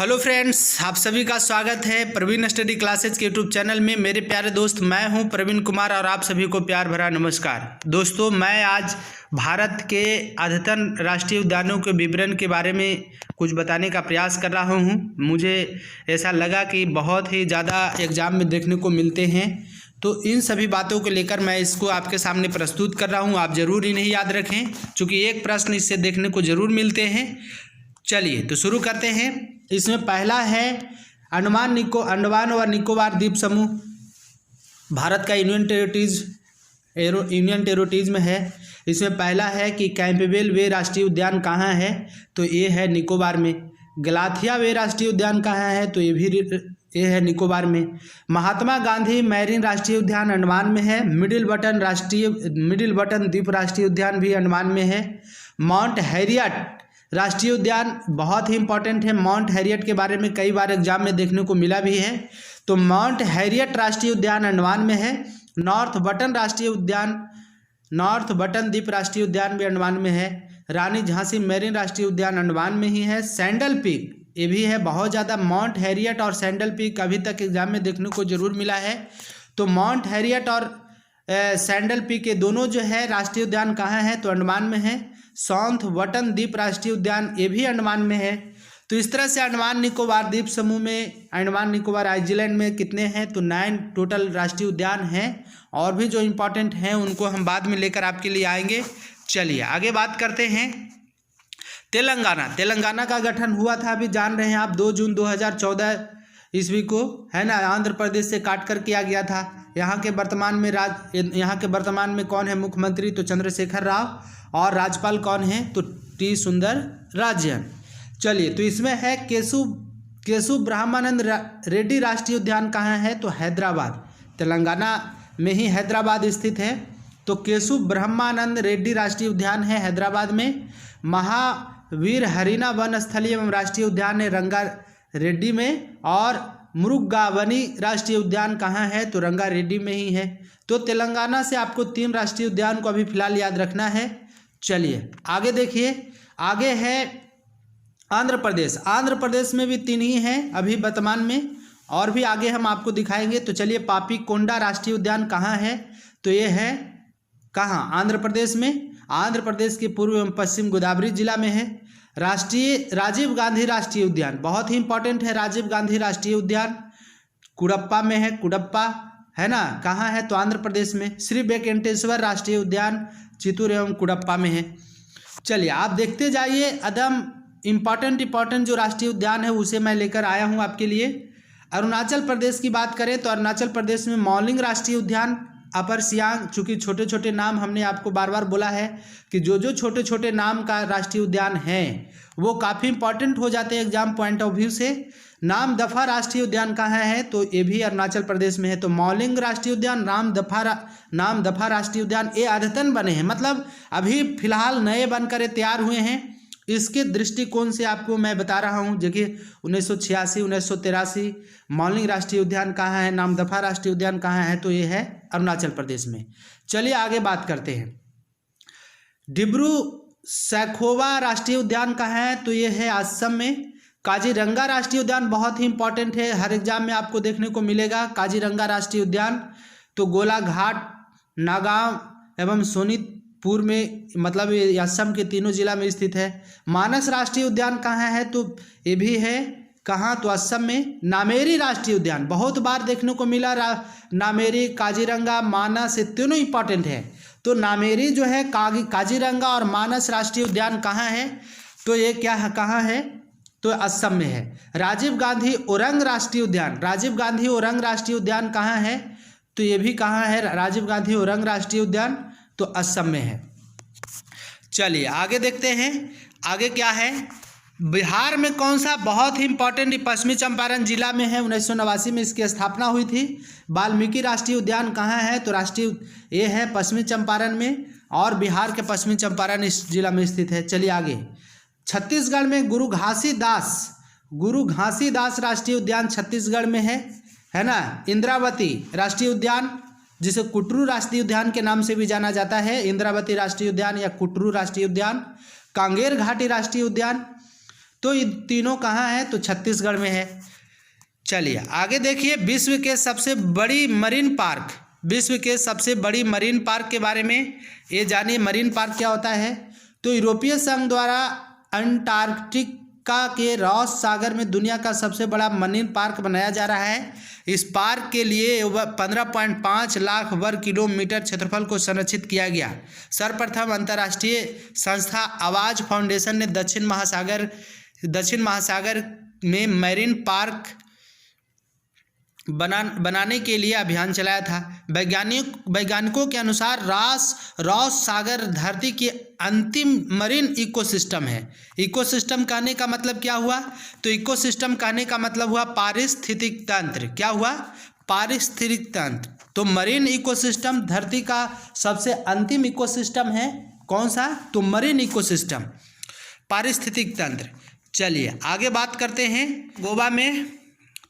Hello friends, आप सभी का स्वागत है प्रवीण स्टडी क्लासेज के यूट्यूब चैनल में। मेरे प्यारे दोस्त, मैं हूं प्रवीण कुमार और आप सभी को प्यार भरा नमस्कार। दोस्तों, मैं आज भारत के अद्यतन राष्ट्रीय उद्यानों के विवरण के बारे में कुछ बताने का प्रयास कर रहा हूं। मुझे ऐसा लगा कि बहुत ही ज़्यादा एग्जाम में देखने को मिलते हैं, तो इन सभी बातों को लेकर मैं इसको आपके सामने प्रस्तुत कर रहा हूं। आप ज़रूर इन्हें याद रखें, क्योंकि एक प्रश्न इससे देखने को ज़रूर मिलते हैं। चलिए तो शुरू करते हैं। इसमें पहला है अंडमान और निकोबार द्वीप समूह भारत का यूनियन टेरिटरीज में है। इसमें पहला है कि कैंपबेल वे राष्ट्रीय उद्यान कहाँ है, तो ये है निकोबार में। गलाथिया वे राष्ट्रीय उद्यान कहाँ है, तो ये है निकोबार में। महात्मा गांधी मैरीन राष्ट्रीय उद्यान अंडमान में है। मिडिल बटन द्वीप राष्ट्रीय उद्यान भी अंडमान में है। माउंट हैरियट राष्ट्रीय उद्यान बहुत ही इंपॉर्टेंट है। माउंट हैरियट के बारे में कई बार एग्जाम में देखने को मिला भी है, तो माउंट हैरियट राष्ट्रीय उद्यान अंडमान में है। नॉर्थ बटन द्वीप राष्ट्रीय उद्यान भी अंडमान में है। रानी झांसी मैरीन राष्ट्रीय उद्यान अंडमान में ही है। सैंडल पीक ये भी है बहुत ज़्यादा। माउंट हैरियट और सैंडल पीक अभी तक एग्जाम में देखने को जरूर मिला है, तो माउंट हैरियट और सैंडल पीक के दोनों जो है राष्ट्रीय उद्यान कहाँ है, तो अंडमान में है। साउथ बटन द्वीप राष्ट्रीय उद्यान ये भी अंडमान में है। तो इस तरह से अंडमान निकोबार द्वीप समूह में, अंडमान निकोबार आइलैंड में कितने हैं, तो 9 टोटल राष्ट्रीय उद्यान हैं। और भी जो इम्पोर्टेंट हैं उनको हम बाद में लेकर आपके लिए आएंगे। चलिए आगे बात करते हैं। तेलंगाना का गठन हुआ था, अभी जान रहे हैं आप, 2 जून 2014 ईस्वी को, है ना। आंध्र प्रदेश से काट कर किया गया था। यहाँ के वर्तमान में कौन है मुख्यमंत्री, तो चंद्रशेखर राव। और राज्यपाल कौन है, तो टी सुंदरराजन। चलिए तो इसमें है केशव ब्रह्मानंद रेड्डी राष्ट्रीय उद्यान कहाँ है, तो हैदराबाद, तेलंगाना में ही हैदराबाद स्थित है। तो केशव ब्रह्मानंद रेड्डी राष्ट्रीय उद्यान है हैदराबाद में। महावीर हरिना वन स्थलीय एवं राष्ट्रीय उद्यान है रंगा रेड्डी में। और मुरुगावनी राष्ट्रीय उद्यान कहाँ है, तो रंगा रेड्डी में ही है। तो तेलंगाना से आपको 3 राष्ट्रीय उद्यान को अभी फिलहाल याद रखना है। चलिए आगे देखिए, आगे है आंध्र प्रदेश में भी 3 ही हैं अभी वर्तमान में, और भी आगे हम आपको दिखाएंगे। तो चलिए, पापीकोंडा राष्ट्रीय उद्यान कहाँ है, तो ये है कहाँ, आंध्र प्रदेश में। आंध्र प्रदेश के पूर्व एवं पश्चिम गोदावरी जिला में है। राजीव गांधी राष्ट्रीय उद्यान बहुत ही इंपॉर्टेंट है। राजीव गांधी राष्ट्रीय उद्यान कुडप्पा में है, कुडप्पा है ना, कहाँ है, तो आंध्र प्रदेश में। श्री वेंकटेश्वर राष्ट्रीय उद्यान चित्तूर एवं कुडप्पा में है। चलिए आप देखते जाइए, एकदम इम्पॉर्टेंट जो राष्ट्रीय उद्यान है उसे मैं लेकर आया हूँ आपके लिए। अरुणाचल प्रदेश की बात करें तो अरुणाचल प्रदेश में मौलिंग राष्ट्रीय उद्यान, अपर सियांग, चूँकि छोटे छोटे नाम हमने आपको बार बार बोला है कि जो छोटे छोटे नाम का राष्ट्रीय उद्यान है वो काफ़ी इंपॉर्टेंट हो जाते हैं एग्जाम पॉइंट ऑफ व्यू से। नामदफा राष्ट्रीय उद्यान कहाँ है, तो ये भी अरुणाचल प्रदेश में है। तो मौलिंग राष्ट्रीय उद्यान, नामदफा राष्ट्रीय उद्यान, ये अद्यतन बने हैं, मतलब अभी फिलहाल नए बनकर तैयार हुए हैं। इसके दृष्टिकोण से आपको मैं बता रहा हूँ। देखिए 1986, 1983 मौलिंग राष्ट्रीय उद्यान कहाँ है, नामदफा राष्ट्रीय उद्यान कहाँ है, तो ये है अरुणाचल प्रदेश में। चलिए आगे बात करते हैं। डिब्रू सैखोवा राष्ट्रीय उद्यान कहाँ है, तो ये है असम में। काजीरंगा राष्ट्रीय उद्यान बहुत ही इंपॉर्टेंट है, हर एग्जाम में आपको देखने को मिलेगा काजीरंगा राष्ट्रीय उद्यान। तो गोलाघाट, नागांव एवं सोनीतपुर में, मतलब ये असम के तीनों जिला में स्थित है। मानस राष्ट्रीय उद्यान कहाँ है, तो ये भी है कहाँ, तो असम में। नामेरी राष्ट्रीय उद्यान बहुत बार देखने को मिला, नामेरी, काजीरंगा, मानस, ये तीनों इंपॉर्टेंट है। तो नामेरी जो है, काजीरंगा और मानस राष्ट्रीय उद्यान कहाँ है, तो ये क्या है, कहाँ है, तो असम में है। राजीव गांधी ओरंग राष्ट्रीय उद्यान कहाँ है, तो ये भी कहाँ है, राजीव गांधी ओरंग राष्ट्रीय उद्यान, तो असम में है। चलिए आगे देखते हैं, आगे क्या है। बिहार में कौन सा बहुत ही इंपॉर्टेंट, पश्चिमी चंपारण जिला में है, 1989 में इसकी स्थापना हुई थी। वाल्मीकि राष्ट्रीय उद्यान कहाँ है, तो राष्ट्रीय ये है पश्चिमी चंपारण में, और बिहार के पश्चिमी चंपारण इस जिला में स्थित है। चलिए आगे, छत्तीसगढ़ में गुरु घासीदास राष्ट्रीय उद्यान छत्तीसगढ़ में है ना। इंद्रावती राष्ट्रीय उद्यान, जिसे कुटरू राष्ट्रीय उद्यान के नाम से भी जाना जाता है, इंद्रावती राष्ट्रीय उद्यान या कुटरू राष्ट्रीय उद्यान। कांगेर घाटी राष्ट्रीय उद्यान, तो ये तीनों कहाँ है? तो छत्तीसगढ़ में है। चलिए आगे देखिए, विश्व के सबसे बड़ी मरीन पार्क, विश्व के सबसे बड़ी मरीन पार्क के बारे में ये जानिए। मरीन पार्क क्या होता है? तो यूरोपीय संघ द्वारा अंटार्कटिका के रॉस सागर में दुनिया का सबसे बड़ा मरीन पार्क बनाया जा रहा है। इस पार्क के लिए 15.5 लाख वर्ग किलोमीटर क्षेत्रफल को संरक्षित किया गया। सर्वप्रथम अंतर्राष्ट्रीय संस्था आवाज फाउंडेशन ने दक्षिण महासागर में मैरीन पार्क बनाने के लिए अभियान चलाया था। वैज्ञानिकों के अनुसार रॉस सागर धरती की अंतिम मरीन इकोसिस्टम है। इकोसिस्टम कहने का मतलब क्या हुआ? तो इकोसिस्टम कहने का मतलब हुआ पारिस्थितिक तंत्र। क्या हुआ? पारिस्थितिक तंत्र। तो मरीन इकोसिस्टम धरती का सबसे अंतिम इकोसिस्टम है। कौन सा? तो मरीन इकोसिस्टम, पारिस्थितिक तंत्र। चलिए आगे बात करते हैं गोवा में।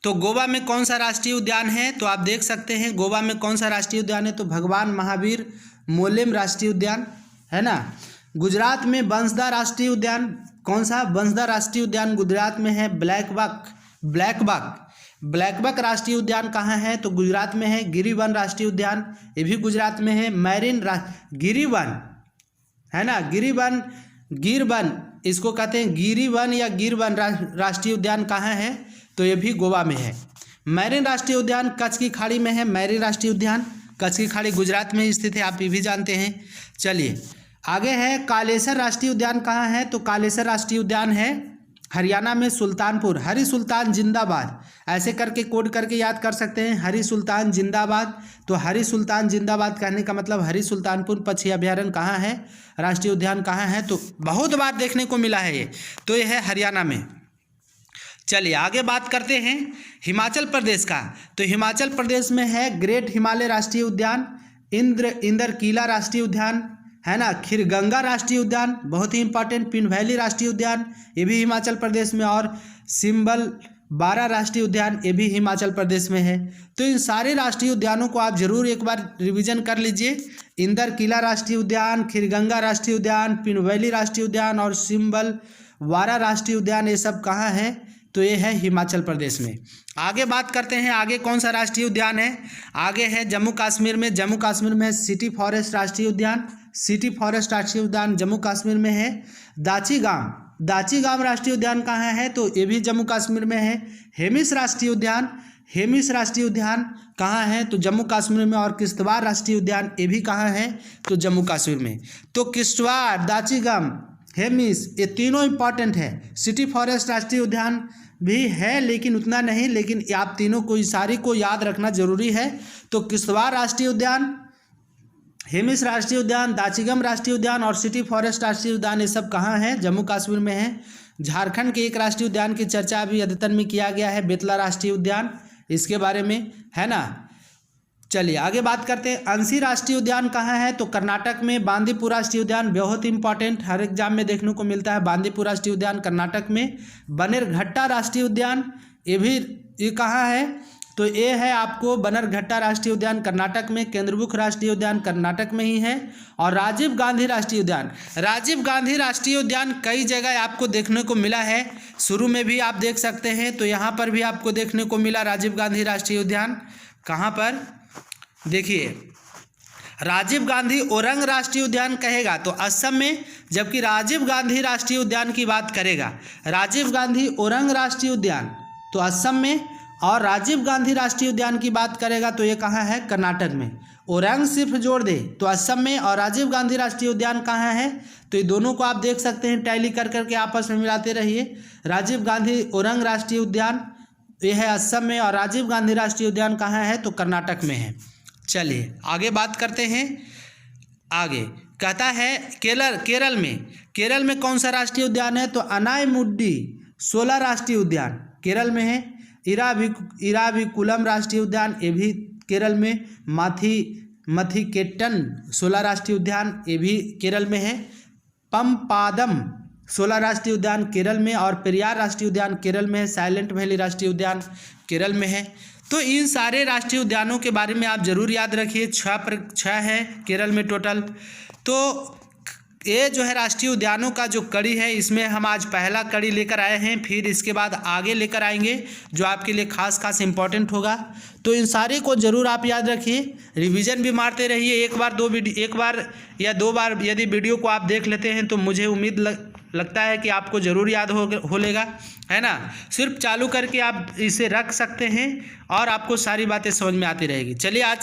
तो गोवा में कौन सा राष्ट्रीय उद्यान है? तो आप देख सकते हैं गोवा में कौन सा राष्ट्रीय उद्यान है? तो भगवान महावीर मोलेम राष्ट्रीय उद्यान है ना। गुजरात में बंसदा राष्ट्रीय उद्यान, कौन सा? बंसदा राष्ट्रीय उद्यान गुजरात में है। ब्लैकबक राष्ट्रीय उद्यान कहाँ है? तो गुजरात में है। गिरिवन राष्ट्रीय उद्यान, ये भी गुजरात में है। गिरिवन है ना, गिरवन इसको कहते हैं गिरिवन या गिरवन राष्ट्रीय उद्यान कहाँ है? तो ये भी गोवा में है। मैरीन राष्ट्रीय उद्यान कच्छ की खाड़ी में है। मैरीन राष्ट्रीय उद्यान कच्छ की खाड़ी गुजरात में स्थित है, आप ये भी जानते हैं। चलिए आगे है कालेसर राष्ट्रीय उद्यान कहाँ है? तो कालेसर राष्ट्रीय उद्यान है हरियाणा में, सुल्तानपुर। हरि सुल्तान जिंदाबाद ऐसे करके कोड करके याद कर सकते हैं, हरि सुल्तान जिंदाबाद। तो हरि सुल्तान जिंदाबाद कहने का मतलब हरि सुल्तानपुर पक्षी अभ्यारण्य कहाँ है, राष्ट्रीय उद्यान कहाँ है? तो बहुत बार देखने को मिला है ये, तो ये है हरियाणा में। चलिए आगे बात करते हैं हिमाचल प्रदेश का। तो हिमाचल प्रदेश में है ग्रेट हिमालय राष्ट्रीय उद्यान, इंद्रकीला राष्ट्रीय उद्यान है ना, खीरगंगा राष्ट्रीय उद्यान बहुत ही इंपॉर्टेंट, पिन वैली राष्ट्रीय उद्यान ये भी हिमाचल प्रदेश में, और सिम्बल बारा राष्ट्रीय उद्यान ये भी हिमाचल प्रदेश में है। तो इन सारे राष्ट्रीय उद्यानों को आप जरूर एक बार रिवीजन कर लीजिए। इंद्रकीला राष्ट्रीय उद्यान, खीरगंगा राष्ट्रीय उद्यान, पिन वैली राष्ट्रीय उद्यान और सिम्बल बारा राष्ट्रीय उद्यान, ये सब कहाँ है? तो ये है हिमाचल प्रदेश में। आगे बात करते हैं, आगे कौन सा राष्ट्रीय उद्यान है? आगे है जम्मू कश्मीर में। जम्मू कश्मीर में सिटी फॉरेस्ट राष्ट्रीय उद्यान, सिटी फॉरेस्ट राष्ट्रीय उद्यान जम्मू कश्मीर में है। दाचीगाम राष्ट्रीय उद्यान कहाँ है? तो ये भी जम्मू कश्मीर में है। हेमिस राष्ट्रीय उद्यान कहाँ है? तो जम्मू कश्मीर में। और किश्तवाड़ राष्ट्रीय उद्यान ये भी कहाँ है? तो जम्मू कश्मीर में। तो किश्तवाड़, दाचीगाम, हेमिस ये तीनों इंपॉर्टेंट है। सिटी फॉरेस्ट राष्ट्रीय उद्यान भी है लेकिन उतना नहीं, लेकिन आप तीनों को, सारी को याद रखना जरूरी है। तो किश्तवाड़ राष्ट्रीय उद्यान, हेमिस राष्ट्रीय उद्यान, दाचीगम राष्ट्रीय उद्यान और सिटी फॉरेस्ट राष्ट्रीय उद्यान ये सब कहाँ है? जम्मू कश्मीर में है। झारखंड के एक राष्ट्रीय उद्यान की चर्चा अभी अद्यतन में किया गया है, बेतला राष्ट्रीय उद्यान, इसके बारे में है ना। चलिए आगे बात करते हैं, अंशी राष्ट्रीय उद्यान कहाँ है? तो कर्नाटक में। बांदीपुर राष्ट्रीय उद्यान बहुत इंपॉर्टेंट, हर एग्जाम में देखने को मिलता है। बांदीपुर राष्ट्रीय उद्यान कर्नाटक में। बनेरघट्टा राष्ट्रीय उद्यान ये कहाँ है? तो ये है आपको बनेरघट्टा राष्ट्रीय उद्यान कर्नाटक में। केंद्रबुक राष्ट्रीय उद्यान कर्नाटक में ही है। और राजीव गांधी राष्ट्रीय उद्यान, राजीव गांधी राष्ट्रीय उद्यान कई जगह आपको देखने को मिला है, शुरू में भी आप देख सकते हैं। तो यहाँ पर भी आपको देखने को मिला राजीव गांधी राष्ट्रीय उद्यान। कहाँ पर? देखिए राजीव गांधी ओरंग राष्ट्रीय उद्यान कहेगा तो असम में, जबकि राजीव गांधी राष्ट्रीय उद्यान की बात करेगा, राजीव गांधी ओरंग राष्ट्रीय उद्यान तो असम में, और राजीव गांधी राष्ट्रीय उद्यान की बात करेगा तो ये कहाँ है? कर्नाटक में। ओरंग सिर्फ जोड़ दे तो असम में, और राजीव गांधी राष्ट्रीय उद्यान कहाँ है? तो ये दोनों को आप देख सकते हैं, टैली कर करके आपस में मिलाते रहिए। राजीव गांधी ओरंग राष्ट्रीय उद्यान ये है असम में, और राजीव गांधी राष्ट्रीय उद्यान कहाँ है? तो कर्नाटक में है। चलिए आगे बात करते हैं। आगे कहता है केरल में कौन सा राष्ट्रीय उद्यान है? तो अनायमुड्डी 16 राष्ट्रीय उद्यान केरल में है। इराविकुलम राष्ट्रीय उद्यान ये भी केरल में। मथिकेट्टन 16 राष्ट्रीय उद्यान ये भी केरल में है। पम्पादम 16 राष्ट्रीय उद्यान केरल में, और पेरियार राष्ट्रीय उद्यान केरल में है। साइलेंट वैली राष्ट्रीय उद्यान केरल में है। तो इन सारे राष्ट्रीय उद्यानों के बारे में आप जरूर याद रखिए। 6 है केरल में टोटल। तो ये जो है राष्ट्रीय उद्यानों का जो कड़ी है, इसमें हम आज पहला कड़ी लेकर आए हैं, फिर इसके बाद आगे लेकर आएंगे जो आपके लिए खास खास इम्पोर्टेंट होगा। तो इन सारे को ज़रूर आप याद रखिए, रिवीजन भी मारते रहिए। एक बार या दो बार यदि वीडियो को आप देख लेते हैं तो मुझे उम्मीद लगता है कि आपको ज़रूर याद हो लेगा, है ना। सिर्फ चालू करके आप इसे रख सकते हैं और आपको सारी बातें समझ में आती रहेगी। चलिए आज